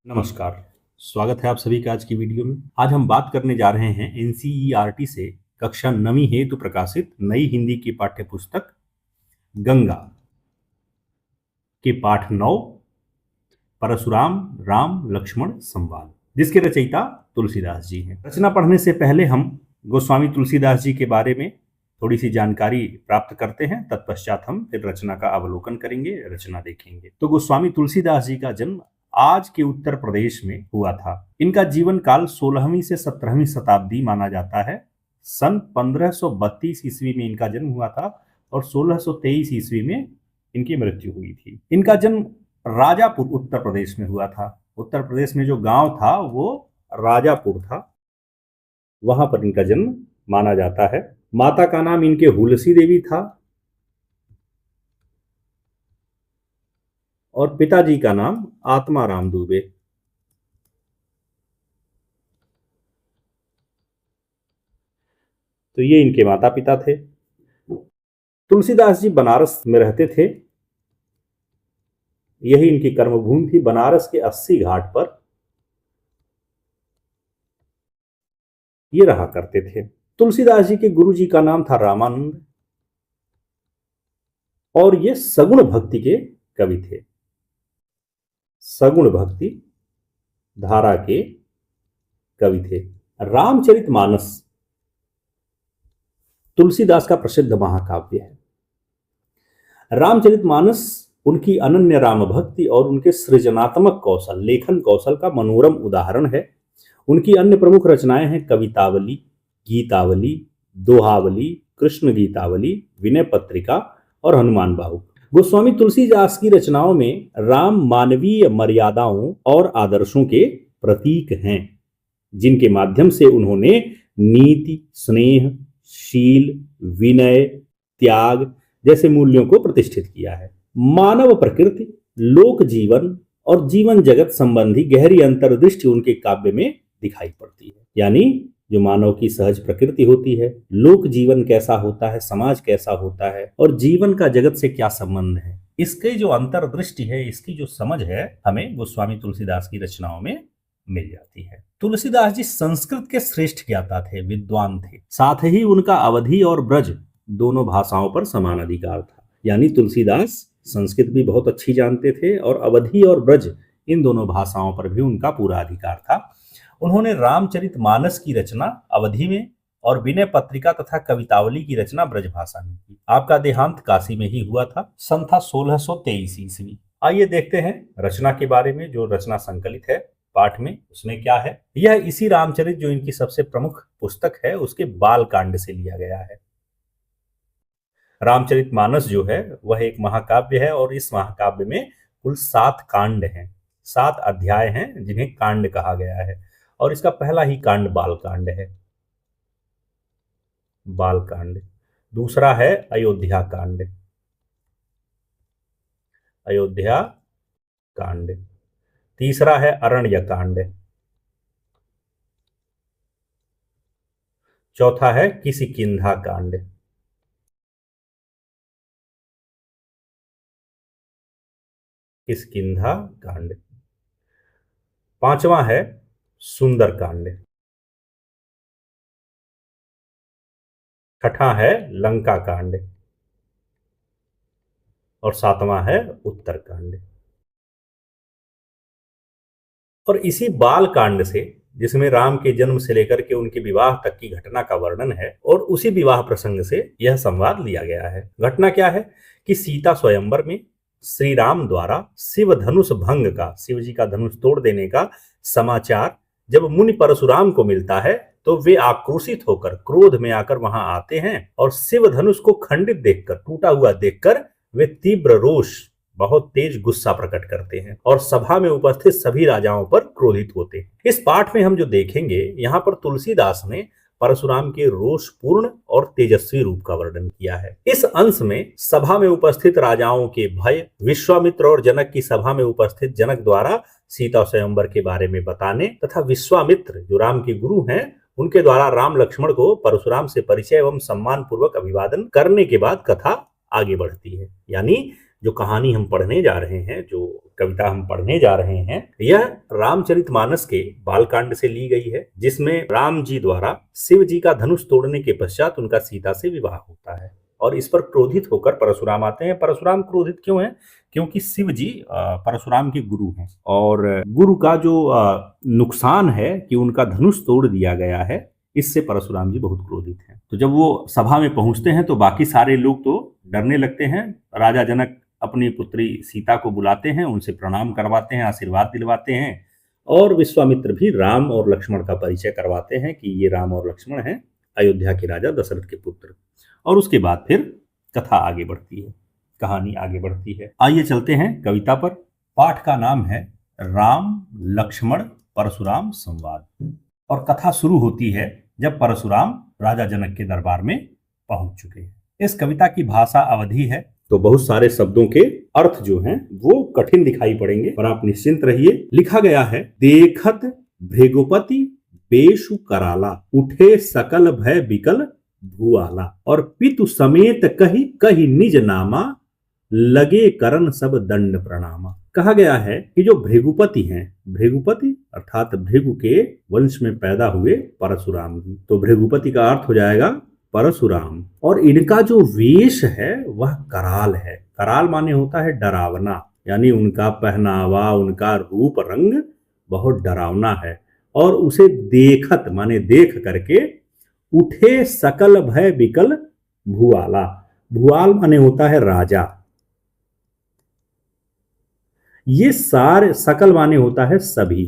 नमस्कार। स्वागत है आप सभी का आज की वीडियो में। आज हम बात करने जा रहे हैं एनसीईआरटी से कक्षा 9वीं हेतु प्रकाशित नई हिंदी की पाठ्य पुस्तक गंगा के पाठ 9 परशुराम राम लक्ष्मण संवाद, जिसके रचयिता तुलसीदास जी हैं। रचना पढ़ने से पहले हम गोस्वामी तुलसीदास जी के बारे में थोड़ी सी जानकारी प्राप्त करते हैं, तत्पश्चात हम फिर रचना का अवलोकन करेंगे, रचना देखेंगे। तो गोस्वामी तुलसीदास जी का जन्म आज के उत्तर प्रदेश में हुआ था। इनका जीवन काल 16वीं से 17वीं शताब्दी माना जाता है। सन 1532 ईस्वी में इनका जन्म हुआ था और 1623 ईस्वी में इनकी मृत्यु हुई थी। इनका जन्म राजापुर उत्तर प्रदेश में हुआ था। उत्तर प्रदेश में जो गांव था वो राजापुर था, वहां पर इनका जन्म माना जाता है। माता का नाम इनके हुलसी देवी था और पिताजी का नाम आत्माराम दुबे। तो ये इनके माता पिता थे। तुलसीदास जी बनारस में रहते थे। यही इनकी कर्मभूमि थी। बनारस के 80 घाट पर ये रहा करते थे। तुलसीदास जी के गुरु जी का नाम था रामानंद और ये सगुण भक्ति के कवि थे। सगुण भक्ति धारा के कवि थे। रामचरितमानस तुलसीदास का प्रसिद्ध महाकाव्य है। रामचरितमानस उनकी अनन्य राम भक्ति और उनके सृजनात्मक कौशल, लेखन कौशल का मनोरम उदाहरण है। उनकी अन्य प्रमुख रचनाएं हैं कवितावली, गीतावली, दोहावली, कृष्ण गीतावली, विनय पत्रिका और हनुमान बाहुक। गोस्वामी तुलसीदास की रचनाओं में राम मानवीय मर्यादाओं और आदर्शों के प्रतीक हैं, जिनके माध्यम से उन्होंने नीति, स्नेह, शील, विनय, त्याग जैसे मूल्यों को प्रतिष्ठित किया है। मानव प्रकृति, लोक जीवन और जीवन जगत संबंधी गहरी अंतर्दृष्टि उनके काव्य में दिखाई पड़ती है। यानी जो मानव की सहज प्रकृति होती है, लोक जीवन कैसा होता है, समाज कैसा होता है और जीवन का जगत से क्या संबंध है, इसके जो अंतर्दृष्टि है, इसकी जो समझ है, हमें गोस्वामी तुलसीदास की रचनाओं में मिल जाती है। तुलसीदास जी संस्कृत के श्रेष्ठ ज्ञाता थे, विद्वान थे। साथ ही उनका अवधी और ब्रज दोनों भाषाओं पर समान अधिकार था। यानी तुलसीदास संस्कृत भी बहुत अच्छी जानते थे और अवधी और ब्रज इन दोनों भाषाओं पर भी उनका पूरा अधिकार था। उन्होंने रामचरितमानस की रचना अवधी में और विनय पत्रिका तथा कवितावली की रचना ब्रज भाषा में की। आपका देहांत काशी में ही हुआ था। सन था 1623 ईस्वी। आइए देखते हैं रचना के बारे में। जो रचना संकलित है पाठ में, उसमें क्या है। यह इसी रामचरित, जो इनकी सबसे प्रमुख पुस्तक है, उसके बाल कांड से लिया गया है। रामचरितमानस जो है वह एक महाकाव्य है और इस महाकाव्य में कुल 7 कांड हैं, 7 अध्याय हैं जिन्हें कांड कहा गया है। और इसका पहला ही कांड बाल कांड है, बाल कांड। दूसरा है अयोध्या कांड, अयोध्या कांड। तीसरा है अरण्य कांड। चौथा है किष्किंधा कांड। किष्किंधा कांड। पांचवा है सुंदर कांड। छठा है लंका कांड और 7वां है उत्तर कांड। और इसी बाल कांड से, जिसमें राम के जन्म से लेकर के उनके विवाह तक की घटना का वर्णन है, और उसी विवाह प्रसंग से यह संवाद लिया गया है। घटना क्या है कि सीता स्वयंवर में श्री राम द्वारा शिव धनुष भंग का, शिव जी का धनुष तोड़ देने का समाचार जब मुनि परशुराम को मिलता है, तो वे आक्रोशित होकर, क्रोध में आकर वहां आते हैं और शिव धनुष को खंडित देखकर, टूटा हुआ देखकर वे तीव्र रोष, बहुत तेज गुस्सा प्रकट करते हैं और सभा में उपस्थित सभी राजाओं पर क्रोधित होते हैं। इस पाठ में हम जो देखेंगे, यहाँ पर तुलसीदास ने परशुराम के रोषपूर्ण और तेजस्वी रूप का वर्णन किया है। इस अंश में सभा में उपस्थित राजाओं के भय, विश्वामित्र और जनक की सभा में उपस्थित जनक द्वारा सीता स्वयंवर के बारे में बताने तथा विश्वामित्र जो राम के गुरु हैं, उनके द्वारा राम लक्ष्मण को परशुराम से परिचय एवं सम्मान पूर्वक अभिवादन करने के बाद कथा आगे बढ़ती है। यानी जो कहानी हम पढ़ने जा रहे हैं, जो कविता हम पढ़ने जा रहे हैं, यह रामचरितमानस के बालकांड से ली गई है, जिसमें राम जी द्वारा शिव जी का धनुष तोड़ने के पश्चात उनका सीता से विवाह होता है और इस पर क्रोधित होकर परशुराम आते हैं। परशुराम क्रोधित क्यों हैं? क्योंकि शिव जी परशुराम के गुरु हैं और गुरु का जो नुकसान है कि उनका धनुष तोड़ दिया गया है, इससे परशुराम जी बहुत क्रोधित हैं। तो जब वो सभा में पहुंचते हैं तो बाकी सारे लोग तो डरने लगते हैं। राजा जनक अपनी पुत्री सीता को बुलाते हैं, उनसे प्रणाम करवाते हैं, आशीर्वाद दिलवाते हैं और विश्वामित्र भी राम और लक्ष्मण का परिचय करवाते हैं कि ये राम और लक्ष्मण हैं, अयोध्या के राजा दशरथ के पुत्र। और उसके बाद फिर कथा आगे बढ़ती है, कहानी आगे बढ़ती है। आइए चलते हैं कविता पर। पाठ का नाम है राम लक्ष्मण परशुराम संवाद और कथा शुरू होती है जब परशुराम राजा जनक के दरबार में पहुंच चुके हैं। इस कविता की भाषा अवधी है तो बहुत सारे शब्दों के अर्थ जो हैं वो कठिन दिखाई पड़ेंगे, पर आप निश्चिंत रहिए। लिखा गया है, देखत भृगुपति बेशु कराला, उठे सकल भय बिकल भुआला, और पितु समेत कही कही निज नामा, लगे करन सब दंड प्रणामा। कहा गया है कि जो भृगुपति हैं, भृगुपति अर्थात भृगु के वंश में पैदा हुए परशुराम जी, तो भृगुपति का अर्थ हो जाएगा परशुराम। और इनका जो वेश है वह कराल है। कराल माने होता है डरावना, यानी उनका पहनावा, उनका रूप रंग बहुत डरावना है। और उसे देखत माने देख करके उठे सकल भय बिकल भुआला, भुआल माने होता है राजा, ये सारे सकल माने होता है सभी।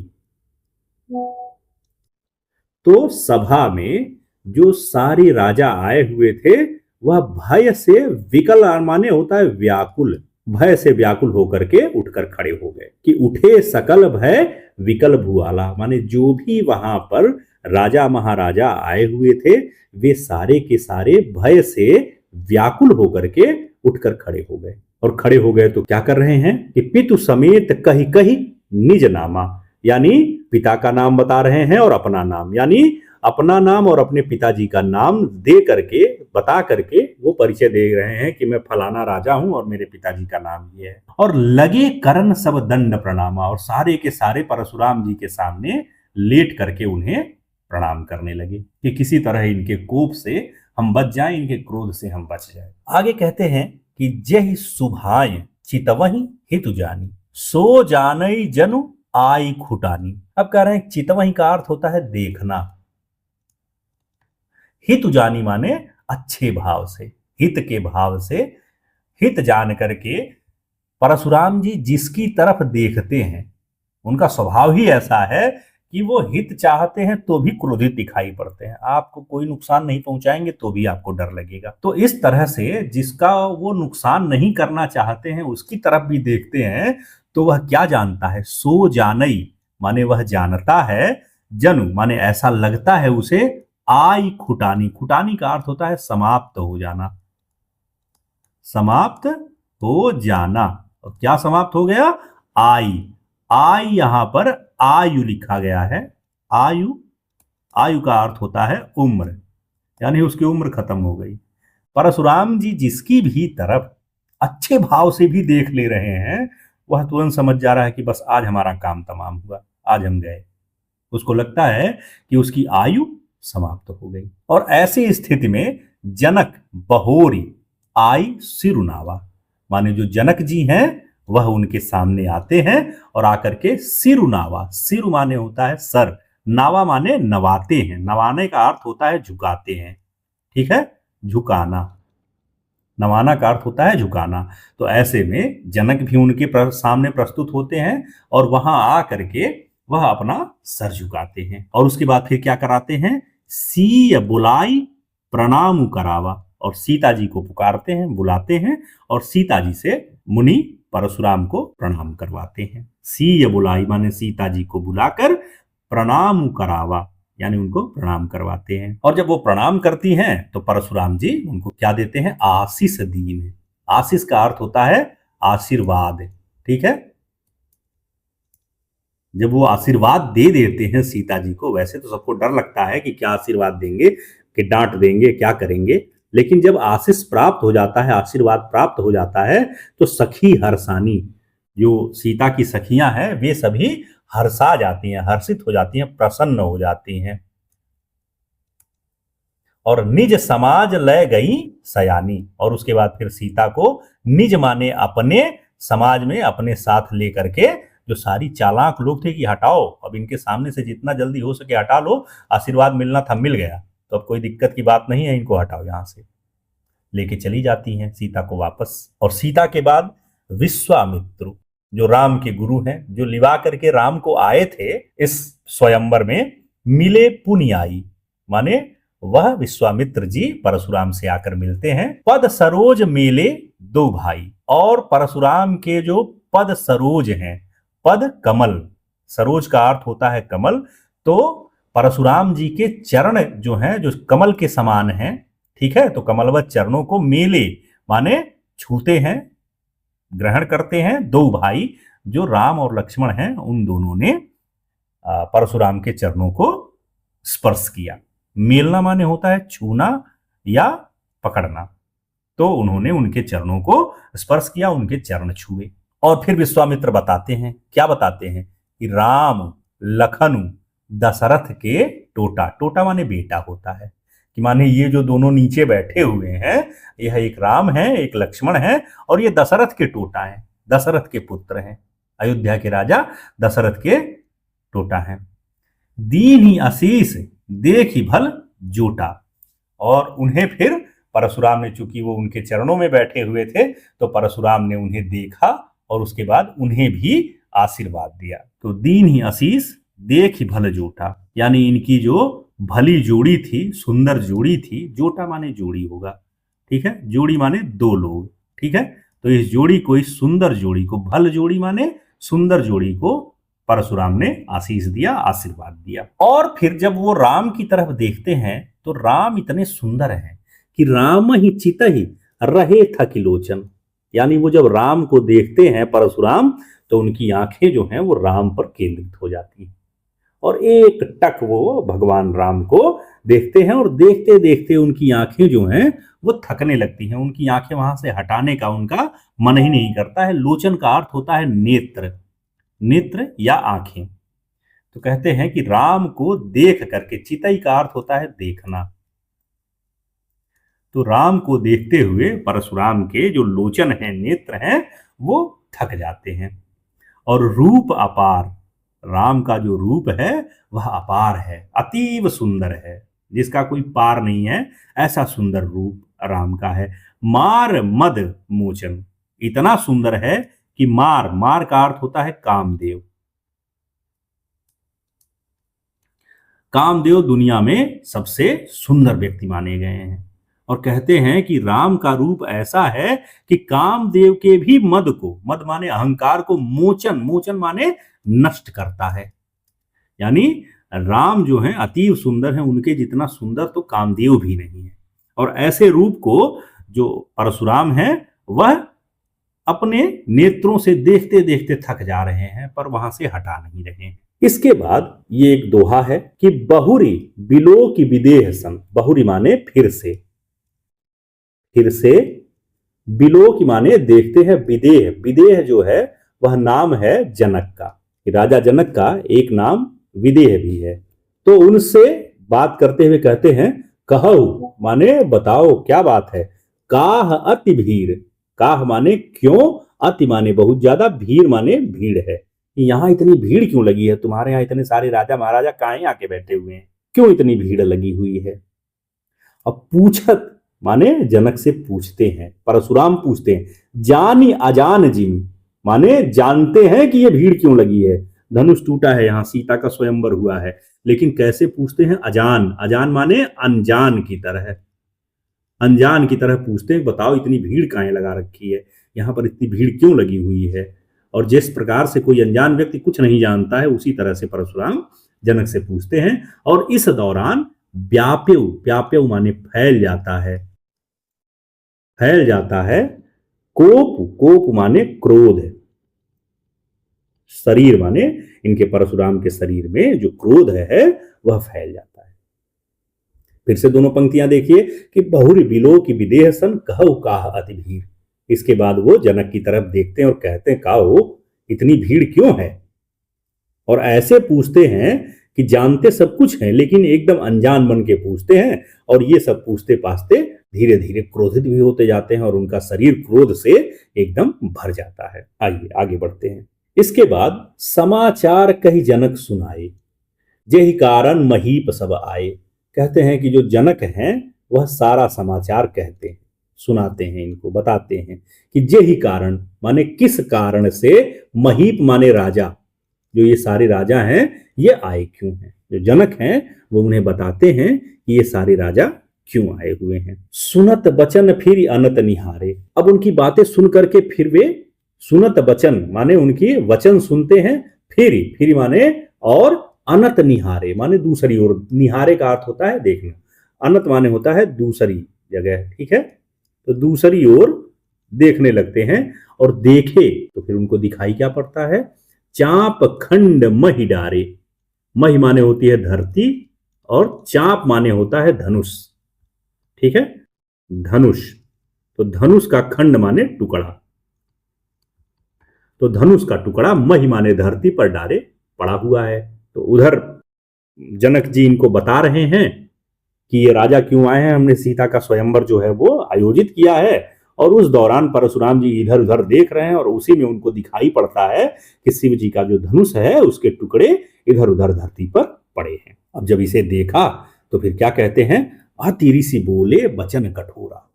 तो सभा में जो सारे राजा आए हुए थे वह भय से विकल माने होता है व्याकुल, भय से व्याकुल होकर के उठकर खड़े हो गए कि उठे सकल भय विकल भुआला, माने जो भी वहां पर राजा महाराजा आए हुए थे वे सारे के सारे भय से व्याकुल होकर के उठकर खड़े हो गए। और खड़े हो गए तो क्या कर रहे हैं कि पितु समेत कही कही निज नामा, यानी पिता का नाम बता रहे हैं और अपना नाम, यानी अपना नाम और अपने पिताजी का नाम दे करके बता करके वो परिचय दे रहे हैं कि मैं फलाना राजा हूं और मेरे पिताजी का नाम ये है। और लगे करन सब दंड प्रणामा, और सारे के सारे परशुराम जी के सामने लेट करके उन्हें प्रणाम करने लगे कि किसी तरह इनके कोप से हम बच जाएं, इनके क्रोध से हम बच जाएं। आगे कहते हैं कि जेहि सुभाय चितवहि हितु जानी, सो जानई जनु आई खुटानी। अब कह रहे हैं चितवहि का अर्थ होता है देखना, हितु जानी माने अच्छे भाव से, हित के भाव से, हित जान करके परशुराम जी जिसकी तरफ देखते हैं उनका स्वभाव ही ऐसा है कि वो हित चाहते हैं तो भी क्रोधित दिखाई पड़ते हैं। आपको कोई नुकसान नहीं पहुंचाएंगे तो भी आपको डर लगेगा। तो इस तरह से जिसका वो नुकसान नहीं करना चाहते हैं उसकी तरफ भी देखते हैं तो वह क्या जानता है, सो जानई माने वह जानता है, जनु माने ऐसा लगता है उसे, आई खुटानी, खुटानी का अर्थ होता है समाप्त हो जाना, समाप्त हो जाना। और क्या समाप्त हो गया? आई, आई यहां पर आयु लिखा गया है, आयु, आयु का अर्थ होता है उम्र, यानी उसकी उम्र खत्म हो गई। परशुराम जी जिसकी भी तरफ अच्छे भाव से भी देख ले रहे हैं वह तुरंत समझ जा रहा है कि बस आज हमारा काम तमाम हुआ, आज हम गए। उसको लगता है कि उसकी आयु समाप्त हो गई। और ऐसी स्थिति में जनक बहोरी आई सिरुनावा, माने जो जनक जी हैं वह उनके सामने आते हैं और आकर के सिरुनावा, सिरु माने होता है सर, नावा माने नवाते हैं, नवाने का अर्थ होता है झुकाते हैं, ठीक है, झुकाना, नवाना का अर्थ होता है झुकाना। तो ऐसे में जनक भी उनके सामने प्रस्तुत होते हैं और वहां आकर के वह अपना सर झुकाते हैं। और उसके बाद फिर क्या कराते हैं, सीय बुलाई प्रणाम करावा, और सीता जी को पुकारते हैं, बुलाते हैं और सीता जी से मुनि परशुराम को प्रणाम करवाते हैं। सीय बुलाई माने सीता जी को बुलाकर प्रणाम करावा, यानी उनको प्रणाम करवाते हैं। और जब वो प्रणाम करती हैं तो परशुराम जी उनको क्या देते हैं, आशीष दीन। आशीष का अर्थ होता है आशीर्वाद, ठीक है। जब वो आशीर्वाद दे देते हैं सीता जी को, वैसे तो सबको डर लगता है कि क्या आशीर्वाद देंगे, कि डांट देंगे, क्या करेंगे, लेकिन जब आशीष प्राप्त हो जाता है, आशीर्वाद प्राप्त हो जाता है, तो सखी हर्षानी, जो सीता की सखियां हैं वे सभी हर्षा जाती हैं, हर्षित हो जाती हैं, प्रसन्न हो जाती हैं। और निज समाज लय गई सयानी, और उसके बाद फिर सीता को निज माने अपने समाज में अपने साथ लेकर के, जो सारी चालाक लोग थे कि हटाओ, अब इनके सामने से जितना जल्दी हो सके हटा लो, आशीर्वाद मिलना था मिल गया, तो अब कोई दिक्कत की बात नहीं है, इनको हटाओ यहां से, लेके चली जाती हैं सीता को वापस। और सीता के बाद विश्वामित्र, जो राम के गुरु हैं, जो लिवा करके राम को आए थे इस स्वयंवर में, मिले पुनि आई, माने वह विश्वामित्र जी परशुराम से आकर मिलते हैं। पद सरोज मेले दो भाई, और परशुराम के जो पद सरोज हैं, पद कमल, सरोज का अर्थ होता है कमल, तो परशुराम जी के चरण जो हैं, जो कमल के समान हैं, ठीक है, तो कमलवत चरणों को मेले माने छूते हैं, ग्रहण करते हैं दो भाई, जो राम और लक्ष्मण हैं, उन दोनों ने परशुराम के चरणों को स्पर्श किया। मेलना माने होता है छूना या पकड़ना, तो उन्होंने उनके चरणों को स्पर्श किया, उनके चरण छुए। और फिर विश्वामित्र बताते हैं, क्या बताते हैं कि राम लखनु दशरथ के टोटा, टोटा माने बेटा होता है, कि माने ये जो दोनों नीचे बैठे हुए हैं, यह एक राम है, एक लक्ष्मण है, और ये दशरथ के टोटा हैं, दशरथ के पुत्र हैं, अयोध्या के राजा दशरथ के टोटा हैं। दीन ही आशीष देखी भल जोटा, और उन्हें फिर परशुराम ने, चूंकि वो उनके चरणों में बैठे हुए थे, तो परशुराम ने उन्हें देखा और उसके बाद उन्हें भी आशीर्वाद दिया। तो दीन ही आशीष देखी भल जोटा, यानी इनकी जो भली जोड़ी थी, सुंदर जोड़ी थी, जोटा माने जोड़ी होगा, ठीक है, जोड़ी माने दो लोग, ठीक है, तो इस जोड़ी को, इस सुंदर जोड़ी को, भल जोड़ी माने सुंदर जोड़ी को परशुराम ने आशीष दिया, आशीर्वाद दिया। और फिर जब वो राम की तरफ देखते हैं, तो राम इतने सुंदर हैं कि राम ही चित ही रहे थकिलोचन, यानी वो जब राम को देखते हैं परशुराम, तो उनकी आंखें जो हैं वो राम पर केंद्रित हो जाती हैं, और एक टक वो भगवान राम को देखते हैं, और देखते देखते उनकी आंखें जो हैं वो थकने लगती हैं, उनकी आंखें वहां से हटाने का उनका मन ही नहीं करता है। लोचन का अर्थ होता है नेत्र, नेत्र या आंखें। तो कहते हैं कि राम को देख करके, चितई का अर्थ होता है देखना, तो राम को देखते हुए परशुराम के जो लोचन हैं, नेत्र हैं, वो थक जाते हैं। और रूप अपार, राम का जो रूप है वह अपार है, अतीव सुंदर है, जिसका कोई पार नहीं है, ऐसा सुंदर रूप राम का है। मार मद मोचन, इतना सुंदर है कि मार, मार का अर्थ होता है कामदेव, कामदेव दुनिया में सबसे सुंदर व्यक्ति माने गए हैं। और कहते हैं कि राम का रूप ऐसा है कि कामदेव के भी मद को, मद माने अहंकार को, मोचन, मोचन माने नष्ट करता है, यानी राम जो हैं अतीव सुंदर हैं, उनके जितना सुंदर तो कामदेव भी नहीं है। और ऐसे रूप को जो परशुराम हैं वह अपने नेत्रों से देखते देखते थक जा रहे हैं, पर वहां से हटा नहीं रहे हैं। इसके बाद ये एक दोहा है कि बहुरी बिलो की विदेह सन, बहुरी माने फिर से, फिर से, बिलो की माने देखते हैं, विदेह, विदेह जो है वह नाम है जनक का, राजा जनक का एक नाम विदेह भी है। तो उनसे बात करते हुए कहते हैं, कहु माने बताओ क्या बात है, काह अति भीड़, काह माने क्यों, अति माने बहुत ज्यादा, भीड़ माने भीड़ है, यहाँ इतनी भीड़ क्यों लगी है, तुम्हारे यहाँ इतने सारे राजा महाराजा काहे आके बैठे हुए हैं, क्यों इतनी भीड़ लगी हुई है। अब पूछत माने जनक से पूछते हैं, परशुराम पूछते हैं, जानी अजान जिन माने जानते हैं कि ये भीड़ क्यों लगी है, धनुष टूटा है, यहाँ सीता का स्वयंवर हुआ है, लेकिन कैसे पूछते हैं, अजान, अजान माने अनजान की तरह, अनजान की तरह पूछते हैं, बताओ इतनी भीड़ काहे लगा रखी है, यहाँ पर इतनी भीड़ क्यों लगी हुई है। और जिस प्रकार से कोई अनजान व्यक्ति कुछ नहीं जानता है, उसी तरह से परशुराम जनक से पूछते हैं। और इस दौरान व्याप्यु, व्याप्यु माने फैल जाता है, फैल जाता है, कोप, कोप माने क्रोध, शरीर माने इनके परशुराम के शरीर में जो क्रोध है वह फैल जाता है। फिर से दोनों पंक्तियां देखिए कि बहुरी बिलो की विदेह सन कहु काह अति भीड़। इसके बाद वो जनक की तरफ देखते हैं और कहते हैं काहो इतनी भीड़ क्यों है। और ऐसे पूछते हैं कि जानते सब कुछ हैं लेकिन एकदम अनजान बन के पूछते हैं। और ये सब पूछते पाछते धीरे धीरे क्रोधित भी होते जाते हैं और उनका शरीर क्रोध से एकदम भर जाता है। आइए आगे बढ़ते हैं। इसके बाद समाचार कही जनक सुनाए जेहि कारण महीप सब आए। कहते हैं कि जो जनक हैं वह सारा समाचार कहते हैं, सुनाते हैं, इनको बताते हैं कि जेहि कारण माने किस कारण से, महीप माने राजा, जो ये सारे राजा हैं ये आए क्यों हैं। जो जनक हैं वो उन्हें बताते हैं कि ये सारे राजा क्यों आए हुए हैं। सुनत बचन फिर अनत निहारे। अब उनकी बातें सुन करके फिर वे सुनत बचन माने उनकी वचन सुनते हैं, फिर माने और अनत निहारे माने दूसरी ओर। निहारे का अर्थ होता है देखना, अनत माने होता है दूसरी जगह, ठीक है। तो दूसरी ओर देखने लगते हैं और देखे तो फिर उनको दिखाई क्या पड़ता है, चाप खंड मही डारे। मही माने होती है धरती और चाप माने होता है धनुष, ठीक है, धनुष। तो धनुष का खंड माने टुकड़ा, तो धनुष का टुकड़ा मही माने धरती पर डारे पड़ा हुआ है। तो उधर जनक जी इनको बता रहे हैं कि ये राजा क्यों आए हैं, हमने सीता का स्वयंवर जो है वो आयोजित किया है। और उस दौरान परशुराम जी इधर उधर देख रहे हैं और उसी में उनको दिखाई पड़ता है कि शिव जी का जो धनुष है उसके टुकड़े इधर उधर धरती पर पड़े हैं। अब जब इसे देखा तो फिर क्या कहते हैं, अतिरिसी बोले वचन कठोरा,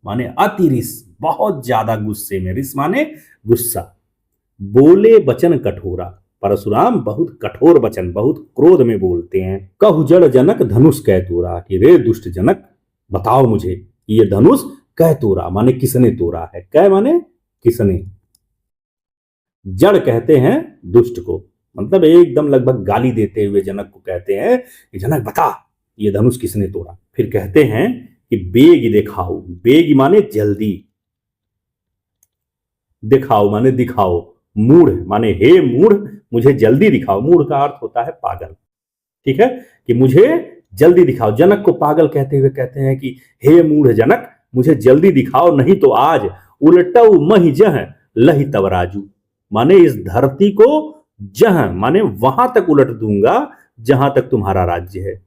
माने अतिरिस बहुत ज्यादा गुस्से में, रिस माने गुस्सा, बोले वचन कठोरा। परशुराम बहुत कठोर वचन, बहुत क्रोध में बोलते हैं। कहु जड़ जनक धनुष कह तोरा, कि रे दुष्ट जनक बताओ मुझे ये धनुष कह तोरा माने किसने तोड़ा है। कह माने किसने, जड़ कहते हैं दुष्ट को, मतलब एकदम लगभग गाली देते हुए जनक को कहते हैं कि जनक बता ये धनुष किसने तोड़ा। फिर कहते हैं कि बेग दिखाओ, बेग माने जल्दी, दिखाओ माने दिखाओ, मूढ़ माने हे मूढ़ मुझे जल्दी दिखाओ। मूढ़ का अर्थ होता है पागल, ठीक है, कि मुझे जल्दी दिखाओ। जनक को पागल कहते हुए कहते हैं कि हे मूढ़ जनक मुझे जल्दी दिखाओ, नहीं तो आज उलटऊ मही जह लही तब राजू, माने इस धरती को जह माने वहां तक उलट दूंगा जहां तक तुम्हारा राज्य है,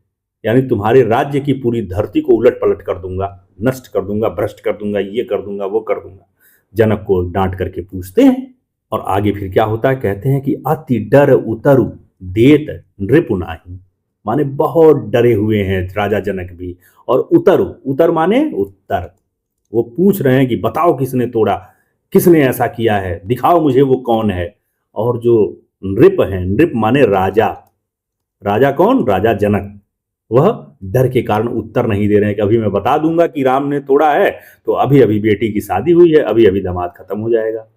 यानी तुम्हारे राज्य की पूरी धरती को उलट पलट कर दूंगा, नष्ट कर दूंगा, भ्रष्ट कर दूंगा, ये कर दूंगा, वो कर दूंगा। जनक को डांट करके पूछते हैं। और आगे फिर क्या होता है, कहते हैं कि अति डर उतरु देत नृप नाही, माने बहुत डरे हुए हैं राजा जनक भी। और उतरु, उतर माने उत्तर, वो पूछ रहे हैं कि बताओ किसने तोड़ा, किसने ऐसा किया है, दिखाओ मुझे वो कौन है। और जो नृप है, नृप माने राजा, राजा कौन, राजा जनक, वह डर के कारण उत्तर नहीं दे रहे हैं कि अभी मैं बता दूंगा कि राम ने तोड़ा है तो अभी अभी बेटी की शादी हुई है, अभी अभी दामाद खत्म हो जाएगा।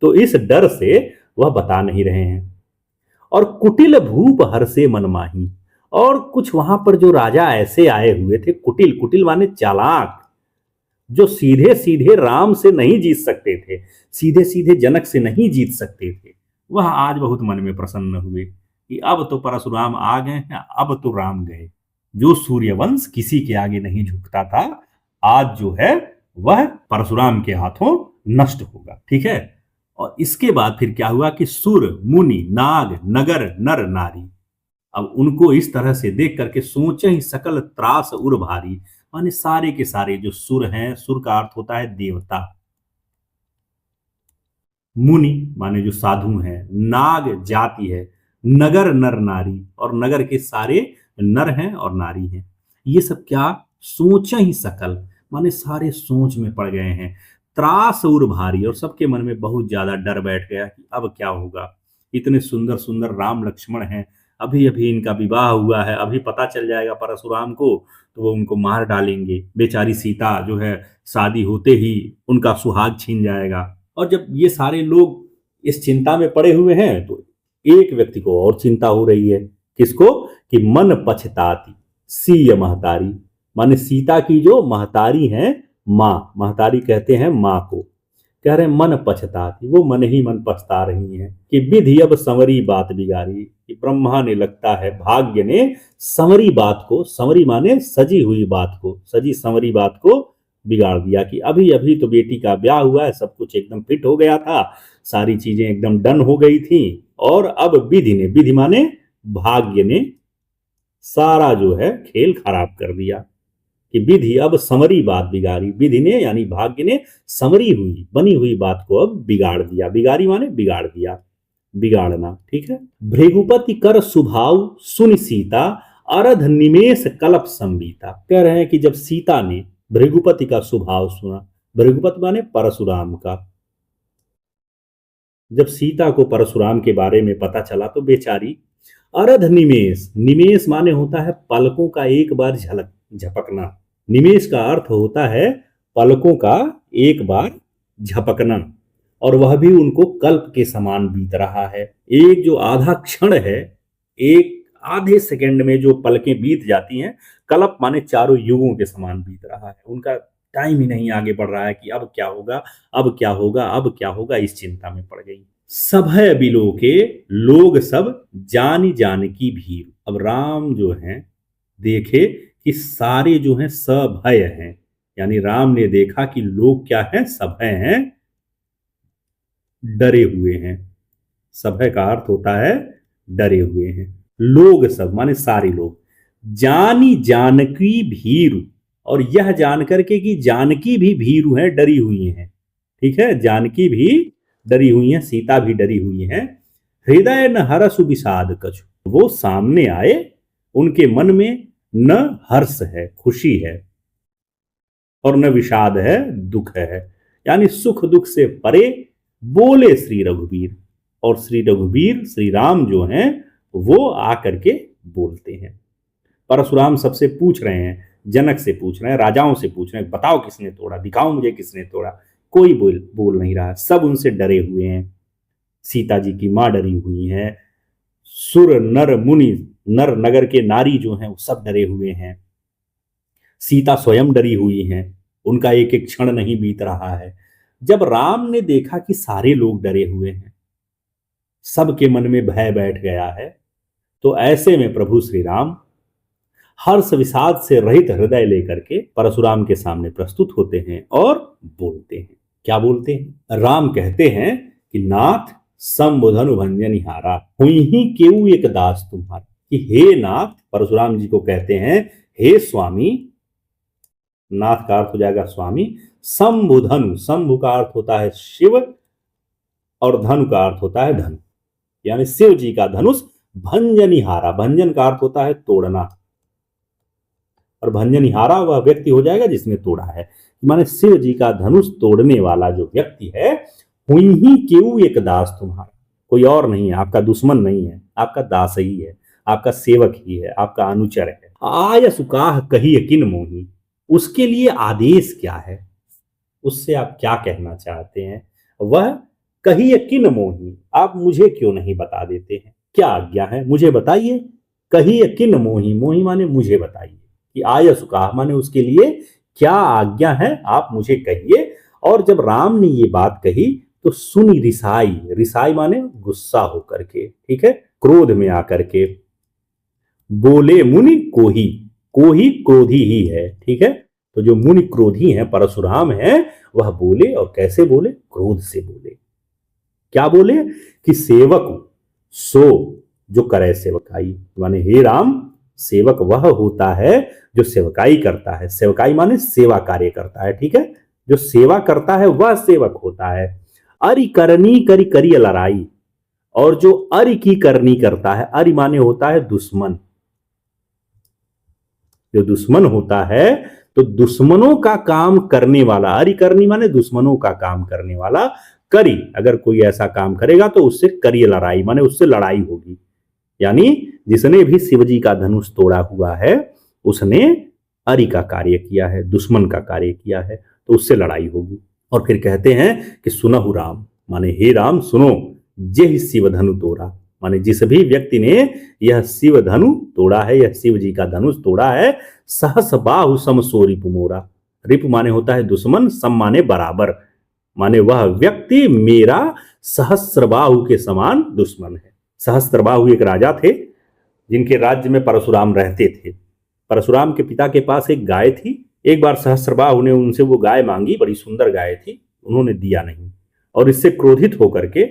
तो इस डर से वह बता नहीं रहे हैं। और कुटिल भूप हर से मनमाही, और कुछ वहां पर जो राजा ऐसे आए हुए थे, कुटिल, कुटिल माने चालाक, जो सीधे सीधे राम से नहीं जीत सकते थे, सीधे सीधे जनक से नहीं जीत सकते थे, वह आज बहुत मन में प्रसन्न हुए कि अब तो परशुराम आ गए हैं, अब तो राम गए। जो सूर्यवंश किसी के आगे नहीं झुकता था, आज जो है वह परशुराम के हाथों नष्ट होगा, ठीक है। और इसके बाद फिर क्या हुआ कि सुर मुनि नाग नगर नर नारी, अब उनको इस तरह से देख करके सोचे ही सकल त्रास उर भारी, माने सारे के सारे जो सुर हैं, सुर का अर्थ होता है देवता, मुनि माने जो साधु हैं, नाग जाति है, नगर नर नारी, और नगर के सारे नर हैं और नारी हैं। ये सब क्या, सोचे ही सकल माने सारे सोच में पड़ गए हैं, त्रास उर भारी, और सबके मन में बहुत ज्यादा डर बैठ गया कि अब क्या होगा। इतने सुंदर सुंदर राम लक्ष्मण हैं, अभी अभी इनका विवाह हुआ है, अभी पता चल जाएगा परशुराम को तो वो उनको मार डालेंगे। बेचारी सीता जो है शादी होते ही उनका सुहाग छीन जाएगा। और जब ये सारे लोग इस चिंता में पड़े हुए हैं तो एक व्यक्ति को और चिंता हो रही है, किसको, कि मन पछताती सीय महतारी, माने सीता की जो महतारी है, माँ, महतारी कहते हैं माँ को, कह रहे मन पछताती, वो मन ही मन पछता रही हैं कि विधि अब संवरी बात बिगाड़ी, कि ब्रह्मा ने लगता है भाग्य ने संवरी बात को, संवरी माने सजी हुई बात को, सजी संवरी बात को बिगाड़ दिया। कि अभी अभी तो बेटी का ब्याह हुआ है, सब कुछ एकदम फिट हो गया था, सारी चीजें एकदम डन हो गई थी, और अब विधि ने, विधि माने भाग्य ने सारा जो है खेल खराब कर दिया। कि विधि अब संवरी बात बिगाड़ी, विधि ने यानी भाग्य ने संवरी हुई बनी हुई बात को अब बिगाड़ दिया। बिगाड़ी माने बिगाड़ दिया, बिगाड़ना, ठीक है। भृगुपति कर सुभाव सुन सीता, अरध निमेष कल्प संबीता। कह रहे हैं कि जब सीता ने भृगुपति का स्वभाव सुना, भृगुपति माने परशुराम का, जब सीता को परशुराम के बारे में पता चला तो बेचारी अरध निमेष, निमेष माने होता है पलकों का एक बार झलक झपकना, निमेष का अर्थ होता है पलकों का एक बार झपकना, और वह भी उनको कल्प के समान बीत रहा है। एक जो आधा क्षण है, एक आधे सेकंड में जो पलकें बीत जाती हैं, कल्प माने चारों युगों के समान बीत रहा है। उनका टाइम ही नहीं आगे बढ़ रहा है कि अब क्या होगा, अब क्या होगा, अब क्या होगा, इस चिंता में पड़ गई। सभय बिलो के लोग सब जानी जान की भीड़। अब राम जो हैं देखे कि सारे जो हैं सभय हैं, यानी राम ने देखा कि लोग क्या हैं, सभय हैं, डरे हुए हैं। सभय का अर्थ होता है डरे हुए हैं। लोग सब माने सारे लोग, जानी जानकी भीरु, और यह जान करके कि जानकी भी भीरु है, डरी हुई हैं, ठीक है, जानकी भी डरी हुई हैं, सीता भी डरी हुई हैं। हृदय न हरसु विषाद कछु, वो सामने आए, उनके मन में न हर्ष है, खुशी है, और न विषाद है, दुख है, यानी सुख दुख से परे बोले श्री रघुवीर। और श्री रघुवीर श्री राम जो हैं वो आकर के बोलते हैं। परशुराम सबसे पूछ रहे हैं, जनक से पूछ रहे हैं, राजाओं से पूछ रहे हैं, बताओ किसने तोड़ा, दिखाओ मुझे किसने तोड़ा। कोई बोल नहीं रहा, सब उनसे डरे हुए हैं। सीता जी की माँ डरी हुई है, सुर नर मुनि नर नगर के नारी जो हैं वो सब डरे हुए हैं, सीता स्वयं डरी हुई हैं, उनका एक एक क्षण नहीं बीत रहा है। जब राम ने देखा कि सारे लोग डरे हुए हैं, सबके मन में भय बैठ गया है, तो ऐसे में प्रभु श्री राम हर्ष विषाद से रहित हृदय लेकर के परशुराम के सामने प्रस्तुत होते हैं और बोलते हैं। क्या बोलते हैं? राम कहते हैं कि नाथ संबोधनु भंजनिहारा, हुई ही केऊ एक दास तुम्हारा। कि हे नाथ, परशुराम जी को कहते हैं हे स्वामी, नाथ का अर्थ हो जाएगा स्वामी, शंभुधनु, शंभु का अर्थ होता है शिव और धनु का अर्थ होता है धन, यानी शिव जी का धनुष भंजनिहारा, भंजन का अर्थ होता है तोड़ना, और भंजनिहारा वह व्यक्ति हो जाएगा जिसने तोड़ा है, माने शिव जी का धनुष तोड़ने वाला जो व्यक्ति है। हुई ही केऊ एक दास तुम्हारा, कोई और नहीं है, आपका दुश्मन नहीं है, आपका दास ही है, आपका सेवक ही है, आपका अनुचर है। आय सुकाह कही किन मोही, उसके लिए आदेश क्या है, उससे आप क्या कहना चाहते हैं, वह कही किन मोही, आप मुझे क्यों नहीं बता देते हैं, क्या आज्ञा है मुझे बताइए। कही किन मोही, मोही माने मुझे बताइए, कि आय सुकाह माने उसके लिए क्या आज्ञा है, आप मुझे कहिए। और जब राम ने ये बात कही तो सुनी रिसाई, रिसाई माने गुस्सा होकर के, ठीक है, क्रोध में आकर के। बोले मुनि कोही, कोही क्रोधी ही है, ठीक है, तो जो मुनि क्रोधी हैं, परशुराम हैं, वह बोले, और कैसे बोले, क्रोध से बोले। क्या बोले कि सेवक सो जो करे सेवकाई, माने हे राम, सेवक वह होता है जो सेवकाई करता है, सेवकाई माने सेवा कार्य करता है, ठीक है, जो सेवा करता है वह सेवक होता है। अरि करनी करी करी लड़ाई, और जो अरि की करनी करता है, अरि माने होता है दुश्मन, जो दुश्मन होता है तो दुश्मनों का काम करने वाला, अरि करनी माने दुश्मनों का काम करने वाला, करी अगर कोई ऐसा काम करेगा तो उससे करी लड़ाई माने उससे लड़ाई होगी, यानी जिसने भी शिवजी का धनुष तोड़ा हुआ है उसने अरि का कार्य किया है, दुश्मन का कार्य किया है, तो उससे लड़ाई होगी। और फिर कहते हैं कि सुनहु राम, माने हे राम सुनो, जे शिव धनु तोड़ा, माने जिस भी व्यक्ति ने यह शिव धनु तोड़ा है, यह शिव जी का धनुष तोड़ा है, सहस बाहु समसो रिपु मोरा, रिपु माने होता है दुश्मन, सम माने बराबर, माने वह व्यक्ति मेरा सहस्त्रबाहु के समान दुश्मन है। सहस्त्रबाहु एक राजा थे जिनके राज्य में परशुराम रहते थे। परशुराम के पिता के पास एक गाय थी। एक बार सहस्त्रबाहु ने उनसे वो गाय मांगी, बड़ी सुंदर गाय थी, उन्होंने दिया नहीं, और इससे क्रोधित होकर के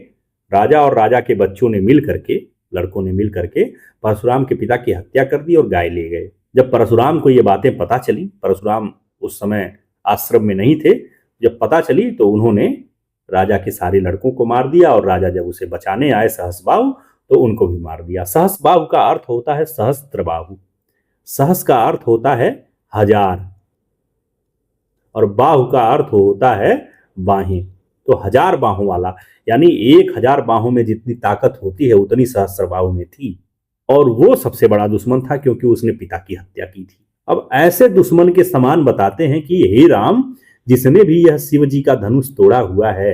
राजा और राजा के बच्चों ने मिल करके, लड़कों ने मिल करके परशुराम के पिता की हत्या कर दी और गाय ले गए। जब परशुराम को ये बातें पता चली, परशुराम उस समय आश्रम में नहीं थे, जब पता चली तो उन्होंने राजा के सारे लड़कों को मार दिया, और राजा जब उसे बचाने आए सहस्त्रबाहु तो उनको भी मार दिया। सहस्त्रबाहु का अर्थ होता है सहस्त्रबाहु। सहस का अर्थ होता है हजार, और बाहु का अर्थ होता है बाहें। तो 1000 बाहों वाला, यानी 1000 बाहों में जितनी ताकत होती है उतनी सहस्त्रबाहु में थी, और वो सबसे बड़ा दुश्मन था क्योंकि उसने पिता की हत्या की थी। अब ऐसे दुश्मन के समान बताते हैं कि हे राम, जिसने भी यह शिव जी का धनुष तोड़ा हुआ है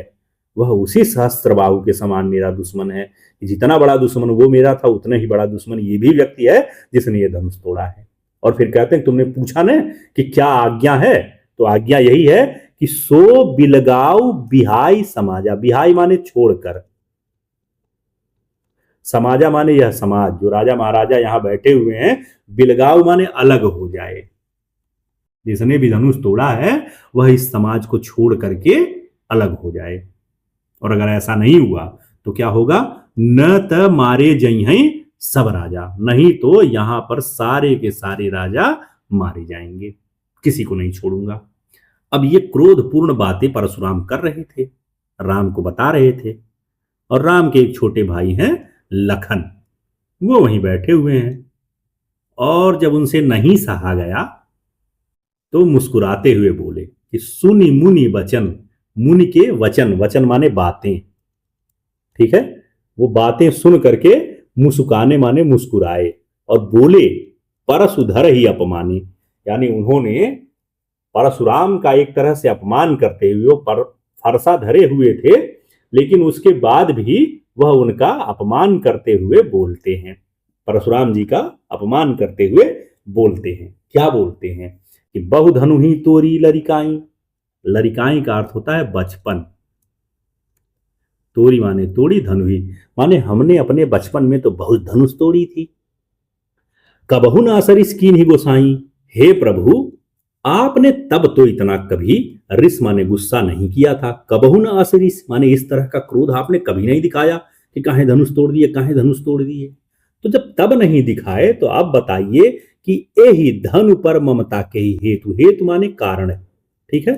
वह उसी सहस्त्रबाहु के समान मेरा दुश्मन है। जितना बड़ा दुश्मन वो मेरा था, उतना ही बड़ा दुश्मन ये भी व्यक्ति है जिसने ये धनुष तोड़ा है। और फिर कहते हैं तुमने पूछा ना कि क्या आज्ञा है, तो आज्ञा यही है कि सो बिलगाऊ बिहाई समाजा। बिहाई माने छोड़कर, समाजा माने यह समाज जो राजा महाराजा यहां बैठे हुए हैं। बिलगाऊ माने अलग हो जाए। जिसने भी धनुष तोड़ा है वह इस समाज को छोड़ करके अलग हो जाए। और अगर ऐसा नहीं हुआ तो क्या होगा? न त मारे जइहें सब राजा, नहीं तो यहां पर सारे के सारे राजा मारे जाएंगे, किसी को नहीं छोड़ूंगा। अब ये क्रोधपूर्ण बातें परशुराम कर रहे थे, राम को बता रहे थे। और राम के एक छोटे भाई हैं लखन, वो वहीं बैठे हुए हैं। और जब उनसे नहीं सहा गया तो मुस्कुराते हुए बोले कि सुनी मुनि वचन। मुनि के वचन, वचन माने बातें, ठीक है। वो बातें सुन करके मुस्कुराने माने मुस्कुराए और बोले परशुधर ही अपमानी, यानी उन्होंने परशुराम का एक तरह से अपमान करते हुए, वो फरसा धरे हुए थे लेकिन उसके बाद भी वह उनका अपमान करते हुए बोलते हैं। परशुराम जी का अपमान करते हुए बोलते हैं। क्या बोलते हैं कि बहुधनु ही तोरी लरिकाई। लरिकाई का अर्थ होता है बचपन। तोरी माने तोड़ी, धनुही माने हमने अपने बचपन में तो बहुत धनुष तोड़ी थी। कबहु ना सरिस कीन्ही गोसाई। हे प्रभु, आपने तब तो इतना कभी रिस माने गुस्सा नहीं किया था। कबहु ना असरिस माने इस तरह का क्रोध आपने कभी नहीं दिखाया कि काहे धनुष तोड़ दिए, काहे धनुष तोड़ दिए। तो जब तब नहीं दिखाए तो आप बताइए कि यही धनु पर ममता के ही हेतु, हेतु माने कारण, ठीक है।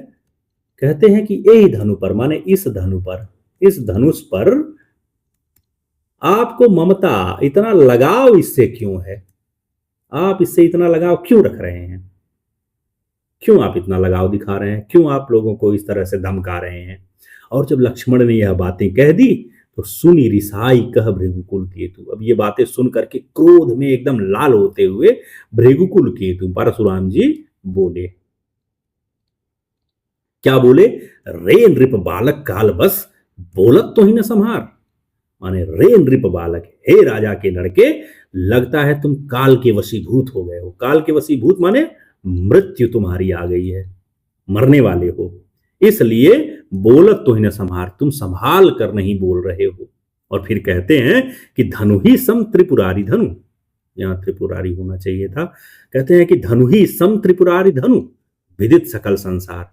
कहते हैं कि यही धनु पर माने इस धनु पर, इस धनुष पर आपको ममता, इतना लगाव इससे क्यों है? आप इससे इतना लगाव क्यों रख रहे हैं? क्यों आप इतना लगाव दिखा रहे हैं? क्यों आप लोगों को इस तरह से धमका रहे हैं? और जब लक्ष्मण ने यह बातें कह दी तो सुनी रिसाई कह भृगुकुल केतु। अब ये बातें सुन करके क्रोध में एकदम लाल होते हुए भृगुकुल केतु परशुराम जी बोले। क्या बोले? रे नृप बालक काल बस बोलत तो ही न संहार। माने रे नृप बालक, हे राजा के लड़के, लगता है तुम काल के वशीभूत हो गए हो। काल के वशीभूत माने मृत्यु तुम्हारी आ गई है, मरने वाले हो, इसलिए बोलत तो ही न संहार, तुम संभाल कर नहीं बोल रहे हो। और फिर कहते हैं कि धनु ही सम त्रिपुरारी धनु, यहां त्रिपुरारी होना चाहिए था। कहते हैं कि धनु ही सम त्रिपुरारी धनु विदित सकल संसार,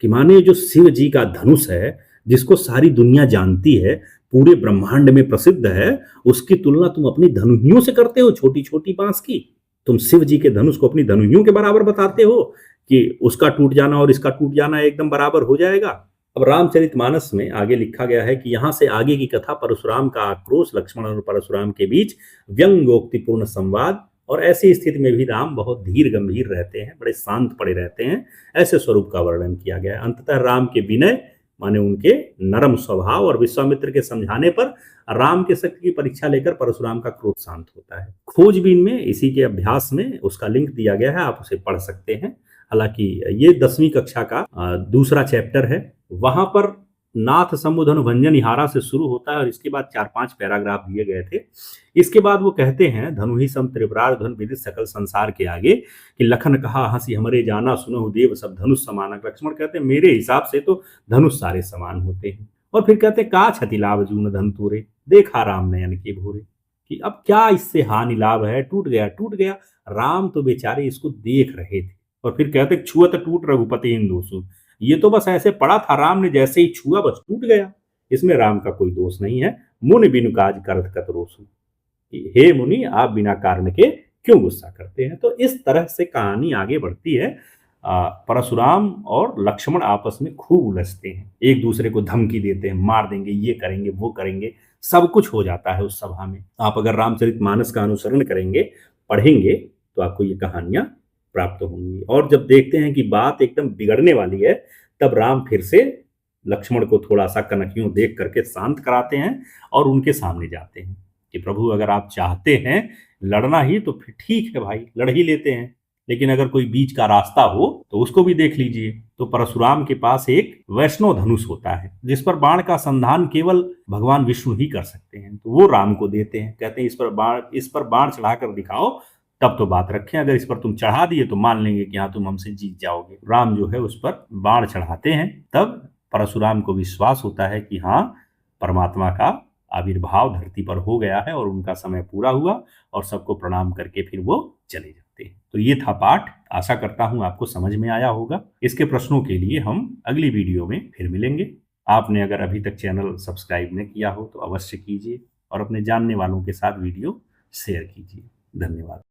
कि माने जो शिव जी का धनुष है जिसको सारी दुनिया जानती है, पूरे ब्रह्मांड में प्रसिद्ध है, उसकी तुलना तुम अपनी धनुहियों से करते हो, छोटी छोटी बांस की। तुम शिव जी के धनुष को अपनी धनुहियों के बराबर बताते हो कि उसका टूट जाना और इसका टूट जाना एकदम बराबर हो जाएगा। अब रामचरितमानस में आगे लिखा गया है कि यहां से आगे की कथा परशुराम का आक्रोश, लक्ष्मण और परशुराम के बीच व्यंग्योक्तिपूर्ण संवाद, और ऐसी स्थिति में भी राम बहुत धीर गंभीर रहते हैं, बड़े शांत पड़े रहते हैं, ऐसे स्वरूप का वर्णन किया गया है। अंततः राम के विनय माने उनके नरम स्वभाव और विश्वामित्र के समझाने पर राम के शक्ति की परीक्षा लेकर परशुराम का क्रोध शांत होता है। खोजबीन में इसी के अभ्यास में उसका लिंक दिया गया है, आप उसे पढ़ सकते हैं। हालांकि ये 10वीं कक्षा का दूसरा चैप्टर है, वहां पर नाथ समुधन भंजन हारा से शुरू होता है और इसके बाद 4-5 पैराग्राफ दिए गए थे। इसके बाद वो कहते हैं, धनु ही सम त्रिपुरार धन विदित सकल संसार के आगे, कि लखन कहा हंसी हमरे जाना सुनो देव सब धनुष समानक। लक्ष्मण कहते हैं मेरे हिसाब से तो धनुष सारे समान होते हैं। और फिर कहते हैं का क्षति लाभ जून धन तूरे, देखा राम नयन के भोरे, कि अब क्या इससे हानि लाभ है, टूट गया टूट गया। राम तो बेचारे इसको देख रहे थे। और फिर कहते छुअत टूट रघुपति इंदुसु, ये तो बस ऐसे पड़ा था, राम ने जैसे ही छुआ बस टूट गया, इसमें राम का कोई दोष नहीं है। मुनि बिनु काज करत कतरोसु, हे मुनि आप बिना कारण के क्यों गुस्सा करते हैं। तो इस तरह से कहानी आगे बढ़ती है। परशुराम और लक्ष्मण आपस में खूब उलझते हैं, एक दूसरे को धमकी देते हैं, मार देंगे, ये करेंगे वो करेंगे, सब कुछ हो जाता है उस सभा में। आप अगर रामचरितमानस का अनुसरण करेंगे, पढ़ेंगे, तो आपको ये कहानियां प्राप्त होंगी। और जब देखते हैं कि बात एकदम बिगड़ने वाली है, तब राम फिर से लक्ष्मण को थोड़ा सा कनखियों देख करके शांत कराते हैं और उनके सामने जाते हैं कि प्रभु अगर आप चाहते हैं लड़ना ही तो फिर ठीक है भाई, लड़ ही लेते हैं, लेकिन अगर कोई बीच का रास्ता हो तो उसको भी देख लीजिए। तो परशुराम के पास एक वैष्णव धनुष होता है जिस पर बाण का संधान केवल भगवान विष्णु ही कर सकते हैं, तो वो राम को देते हैं, कहते हैं इस पर बाण चढ़ाकर दिखाओ, तब तो बात रखें, अगर इस पर तुम चढ़ा दिए तो मान लेंगे कि हाँ तुम हमसे जीत जाओगे। राम जो है उस पर बाण चढ़ाते हैं, तब परशुराम को विश्वास होता है कि हाँ परमात्मा का आविर्भाव धरती पर हो गया है और उनका समय पूरा हुआ, और सबको प्रणाम करके फिर वो चले जाते हैं। तो ये था पाठ, आशा करता हूं आपको समझ में आया होगा। इसके प्रश्नों के लिए हम अगली वीडियो में फिर मिलेंगे। आपने अगर अभी तक चैनल सब्सक्राइब नहीं किया हो तो अवश्य कीजिए और अपने जानने वालों के साथ वीडियो शेयर कीजिए। धन्यवाद।